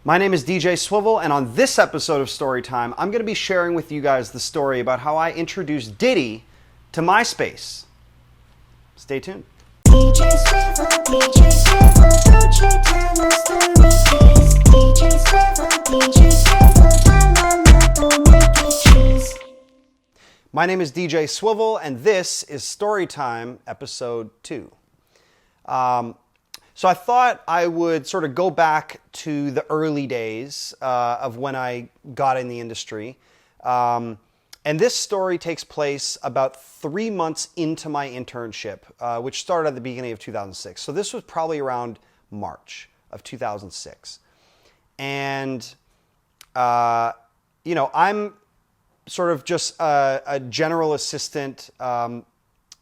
My name is DJ Swivel, and on this episode of Storytime, I'm going to be sharing with you guys the story about how I introduced Diddy to MySpace. Stay tuned. DJ Swivel, DJ Swivel, don't you tell us stories, please. DJ Swivel, DJ Swivel, don't make it cheese. My name is DJ Swivel, and this is Storytime Episode 2. So I thought I would sort of go back to the early days of when I got in the industry. And this story takes place about 3 months into my internship, which started at the beginning of 2006. So this was probably around March of 2006. And, I'm sort of just a general assistant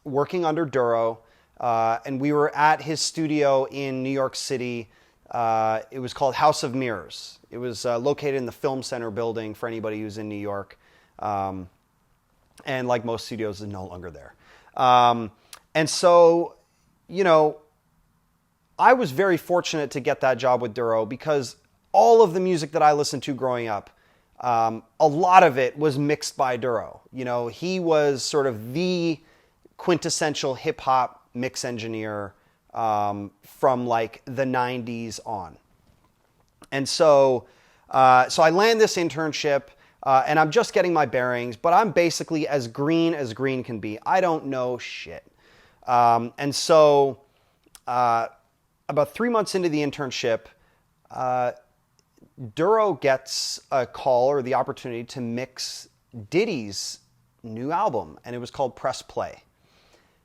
working under Duro. And we were at his studio in New York City. It was called House of Mirrors. It was located in the Film Center building for anybody who's in New York. And like most studios, is no longer there. And so, I was very fortunate to get that job with Duro because all of the music that I listened to growing up, a lot of it was mixed by Duro. He was sort of the quintessential hip-hop mix engineer from like the 90s on. And so I land this internship and I'm just getting my bearings, but I'm basically as green can be. I don't know shit. And so about 3 months into the internship, Duro gets a call or the opportunity to mix Diddy's new album, and it was called Press Play.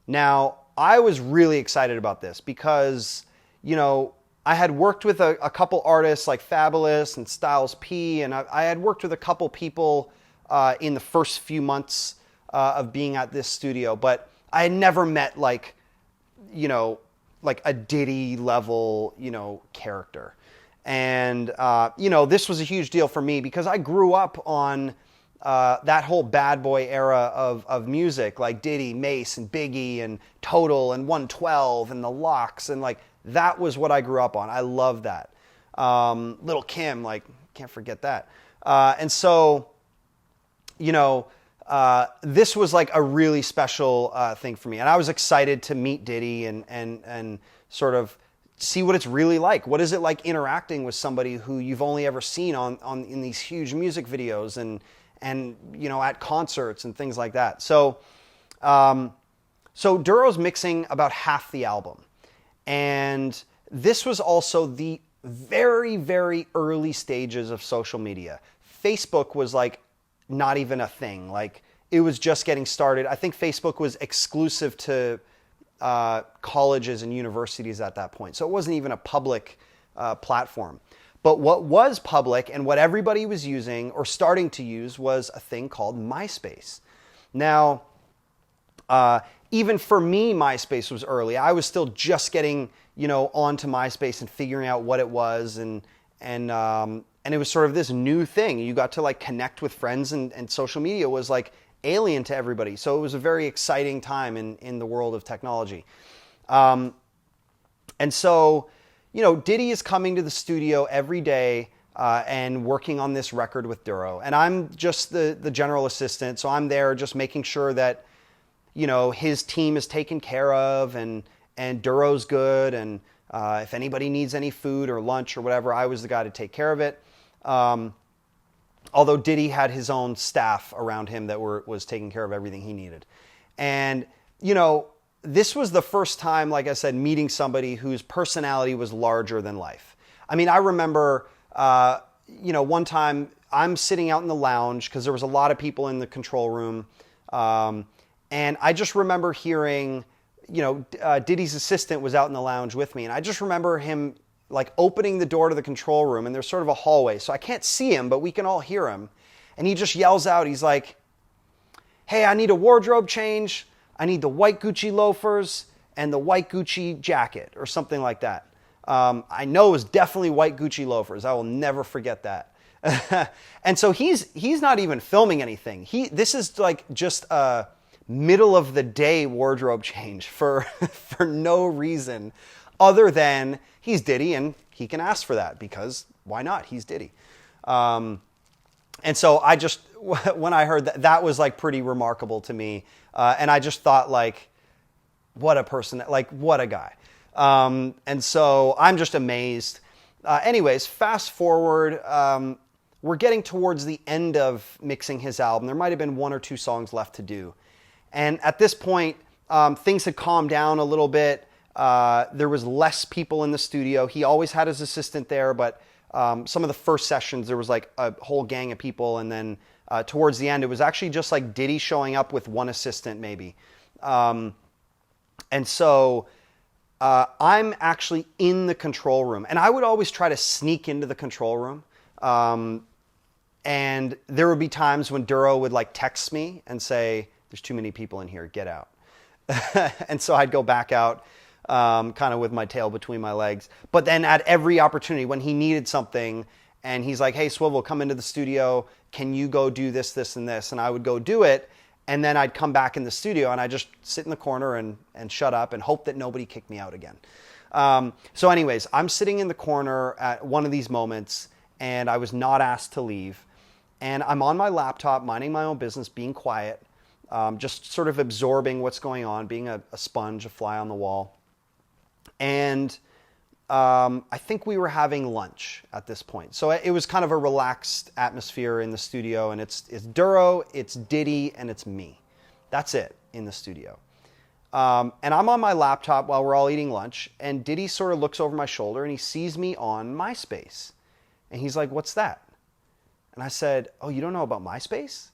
Now, I was really excited about this because, I had worked with a couple artists like Fabulous and Styles P, and I had worked with a couple people in the first few months of being at this studio, but I had never met like a Diddy level, character. And, this was a huge deal for me because I grew up on that whole bad boy era of music, like Diddy, Mace, and Biggie, and Total, and 112, and the Lox, and like that was what I grew up on. I love that. Lil' Kim, can't forget that. And so, this was like a really special thing for me, and I was excited to meet Diddy and sort of see what it's really like. What is it like interacting with somebody who you've only ever seen in these huge music videos and at concerts and things like that. So Duro's mixing about half the album. And this was also the very, very early stages of social media. Facebook was like not even a thing. Like it was just getting started. I think Facebook was exclusive to colleges and universities at that point. So it wasn't even a public platform. But what was public and what everybody was using or starting to use was a thing called MySpace. Now, even for me, MySpace was early. I was still just getting, onto MySpace and figuring out what it was, and it was sort of this new thing. You got to like connect with friends, and social media was like alien to everybody. So it was a very exciting time in the world of technology. And so, Diddy is coming to the studio every day and working on this record with Duro. And I'm just the general assistant, so I'm there just making sure that, his team is taken care of and Duro's good. And if anybody needs any food or lunch or whatever, I was the guy to take care of it. Although Diddy had his own staff around him that was taking care of everything he needed. And, this was the first time, like I said, meeting somebody whose personality was larger than life. I mean, I remember, one time I'm sitting out in the lounge because there was a lot of people in the control room. And I just remember hearing, Diddy's assistant was out in the lounge with me. And I just remember him like opening the door to the control room, and there's sort of a hallway. So I can't see him, but we can all hear him. And he just yells out, he's like, "Hey, I need a wardrobe change. I need the white Gucci loafers and the white Gucci jacket," or something like that. I know it was definitely white Gucci loafers. I will never forget that. And so he's not even filming anything. This is like just a middle of the day wardrobe change for no reason other than he's Diddy and he can ask for that because why not? He's Diddy. And so I just, when I heard that, that was like pretty remarkable to me. And I just thought like, what a person, like what a guy. And so I'm just amazed. Anyways, fast forward, we're getting towards the end of mixing his album. There might have been 1 or 2 songs left to do. And at this point, things had calmed down a little bit. There was less people in the studio. He always had his assistant there, but some of the first sessions, there was like a whole gang of people. And then towards the end, it was actually just like Diddy showing up with one assistant maybe. And so I'm actually in the control room. And I would always try to sneak into the control room. And there would be times when Duro would like text me and say, there's too many people in here, get out. And so I'd go back out. Kind of with my tail between my legs. But then at every opportunity, when he needed something, and he's like, hey, Swivel, come into the studio. Can you go do this, this, and this? And I would go do it. And then I'd come back in the studio, and I'd just sit in the corner and shut up and hope that nobody kicked me out again. So anyways, I'm sitting in the corner at one of these moments, and I was not asked to leave. And I'm on my laptop, minding my own business, being quiet, just sort of absorbing what's going on, being a sponge, a fly on the wall. And I think we were having lunch at this point. So it was kind of a relaxed atmosphere in the studio. And it's Duro, it's Diddy, and it's me. That's it in the studio. And I'm on my laptop while we're all eating lunch. And Diddy sort of looks over my shoulder and he sees me on MySpace. And he's like, what's that? And I said, oh, you don't know about MySpace?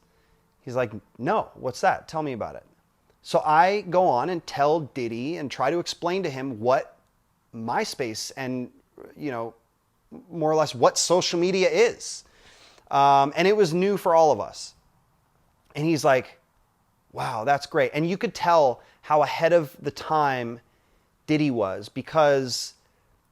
He's like, no, what's that? Tell me about it. So I go on and tell Diddy and try to explain to him what MySpace and, you know, more or less what social media is. And it was new for all of us. And he's like, wow, that's great. And you could tell how ahead of the time Diddy was, because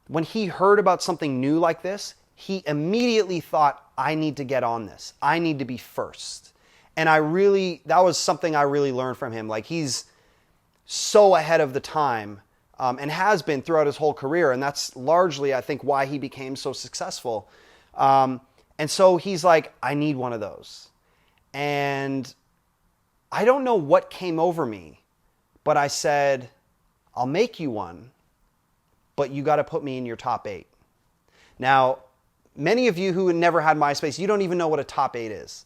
when he heard about something new like this, he immediately thought, I need to get on this. I need to be first. And that was something I really learned from him. Like, he's so ahead of the time, and has been throughout his whole career. And that's largely, I think, why he became so successful. And so he's like, I need one of those. And I don't know what came over me, but I said, I'll make you one, but you got to put me in your top 8. Now, many of you who never had MySpace, you don't even know what a top 8 is.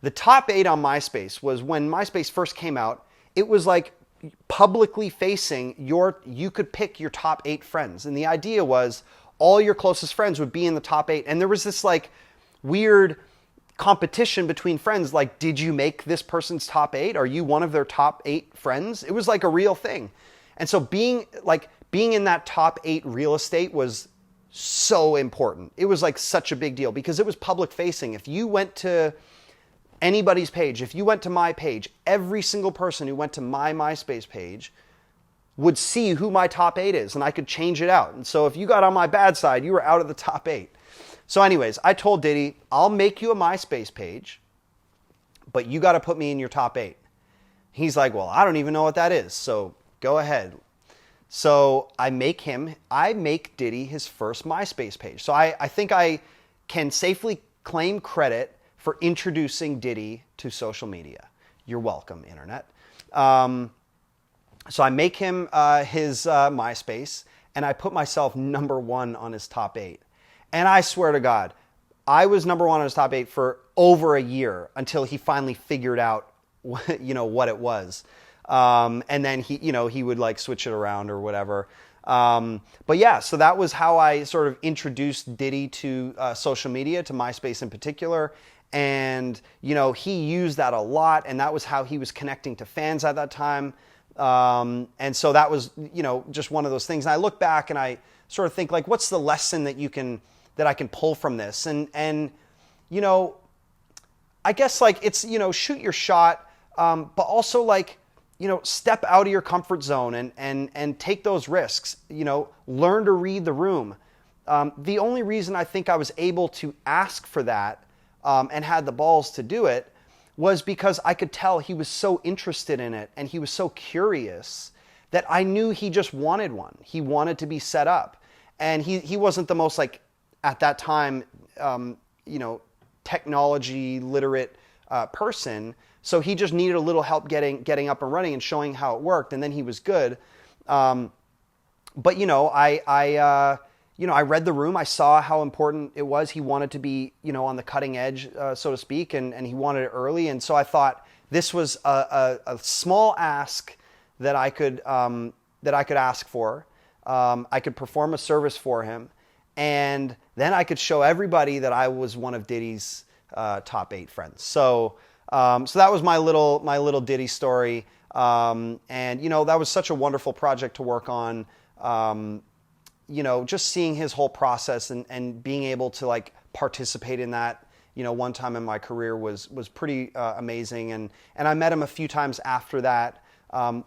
The top 8 on MySpace was when MySpace first came out. It was like publicly facing you could pick your top 8 friends. And the idea was all your closest friends would be in the top 8. And there was this like weird competition between friends. Like, did you make this person's top 8? Are you one of their top 8 friends? It was like a real thing. And so being in that top 8 real estate was so important. It was like such a big deal because it was public facing. If you went to anybody's page, if you went to my page, every single person who went to my MySpace page would see who my top 8 is, and I could change it out. And so if you got on my bad side, you were out of the top 8. So anyways, I told Diddy, I'll make you a MySpace page, but you got to put me in your top 8. He's like, well, I don't even know what that is, so go ahead. So I make Diddy his first MySpace page. So I think I can safely claim credit for introducing Diddy to social media. You're welcome, internet. So I make him his MySpace, and I put myself number 1 on his top 8. And I swear to God, I was number 1 on his top 8 for over a year until he finally figured out, what it was. And then he would like switch it around or whatever. But yeah, so that was how I sort of introduced Diddy to social media, to MySpace in particular. And, he used that a lot, and that was how he was connecting to fans at that time. And so that was, just one of those things. And I look back and I sort of think like, what's the lesson that I can pull from this? And I guess like it's, shoot your shot, but also like, step out of your comfort zone and take those risks, learn to read the room. The only reason I think I was able to ask for that, and had the balls to do it, was because I could tell he was so interested in it and he was so curious that I knew he just wanted one. He wanted to be set up. and he wasn't the most, like, at that time, you know, technology literate person. So he just needed a little help getting up and running and showing how it worked, and then he was good. But you know, I read the room. I saw how important it was. He wanted to be, you know, on the cutting edge, so to speak, and he wanted it early. And so I thought this was a small ask that I could ask for. I could perform a service for him, and then I could show everybody that I was one of Diddy's top 8 friends. So that was my little Diddy story. And you know, that was such a wonderful project to work on. You know, just seeing his whole process and being able to, like, participate in that, you know, one time in my career was pretty amazing. And I met him a few times after that,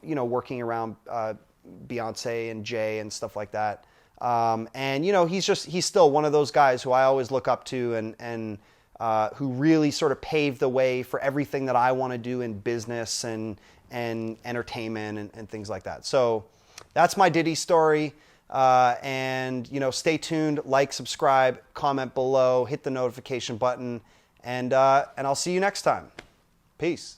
you know, working around Beyonce and Jay and stuff like that. And you know, he's still one of those guys who I always look up to, and who really sort of paved the way for everything that I want to do in business and entertainment and things like that. So that's my Diddy story. And you know, stay tuned, like, subscribe, comment below, hit the notification button, and I'll see you next time. Peace.